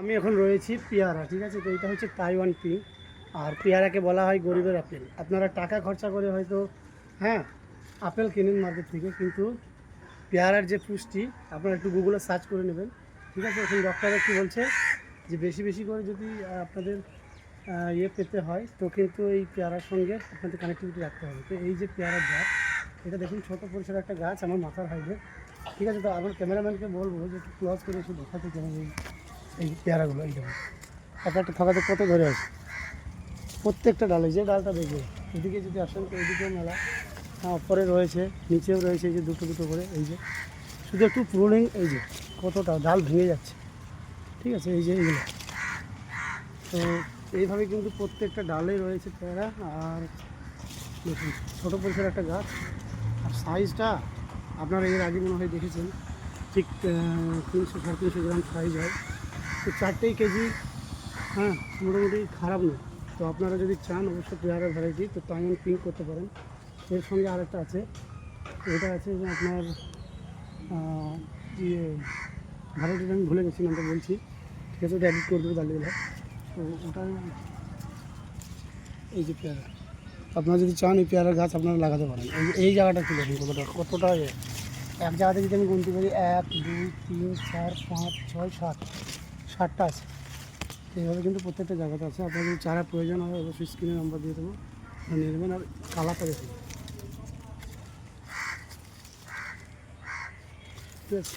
আমি এখন রয়েছি পেয়ারা, ঠিক আছে। তো এটা হচ্ছে তাইওয়ান পিঙ্ক। আর পেয়ারাকে বলা হয় গরিবের আপেল। আপনারা টাকা খরচা করে হয়তো হ্যাঁ আপেল কিনেন মার্কেট থেকে, কিন্তু পেয়ারার যে পুষ্টি আপনারা একটু গুগলে সার্চ করে নেবেন, ঠিক আছে। এখন ডক্টররা কী বলছে যে বেশি বেশি করে যদি আপনাদের ইয়ে পেতে হয় তো কিন্তু এই পেয়ারার সঙ্গে আপনাদের কানেক্টিভিটি রাখতে হবে। তো এই যে পেয়ারার গাছ, এটা দেখুন ছোটো পরিসর একটা গাছ, আমার মাথার হাইটে, ঠিক আছে। তো আমার ক্যামেরাম্যানকে বলবো যে একটু ক্লোজ করে এসে দেখাতে চাই এই পেয়ারাগুলো। এই দেখুন একটা থাকাতে কত ধরে আছে প্রত্যেকটা ডালে, যে ডালটা দেখবে এদিকে যদি আসেন তো এদিকেও মেলা, ওপরে রয়েছে, নিচেও রয়েছে, এই যে দুটো দুটো করে, এই যে শুধু একটু প্রুনিং, এই যে কতটা ডাল ভেঙে যাচ্ছে, ঠিক আছে। এই যে এইগুলো, তো এইভাবে কিন্তু প্রত্যেকটা ডালে রয়েছে পেয়ারা। আর দেখুন ছোটো পরিসর একটা গাছ, আর সাইজটা আপনারা এর আগে মনে হয় দেখেছেন, ঠিক 300-350 গ্রাম সাইজ হয়। তো 4টেই কেজি, মোটামুটি খারাপ নয়। তো আপনারা যদি চান অবশ্যই পেয়ারা ভ্যারাইটি, তো তাইওয়ান পিঙ্ক করতে পারেন। এর সঙ্গে আরেকটা আছে, এটা আছে যে আপনার ইয়ে ভ্যারাইটিটা আমি ভুলে গেছি, নামটা বলছি, ঠিক আছে। ওটা এডিট করে দেবো দাঁড়িয়ে। তো ওটা এই যে পেয়ারা, আপনারা যদি চান এই পেয়ারার গাছ আপনারা লাগাতে পারেন। এই জায়গাটা কি দেখুন কতটা এক জায়গাতে যদি আমি গুনতে পারি 1 2 3 4 5 6 7, 7টা আছে। এইভাবে কিন্তু প্রত্যেকটা জায়গাতে আছে। আপনার যদি চারা প্রয়োজন হয় অবশ্যই স্ক্রিনে নাম্বার দিয়ে দেবো, নিয়ে নেবেন। আর কালারটা দেখুন, ঠিক আছে।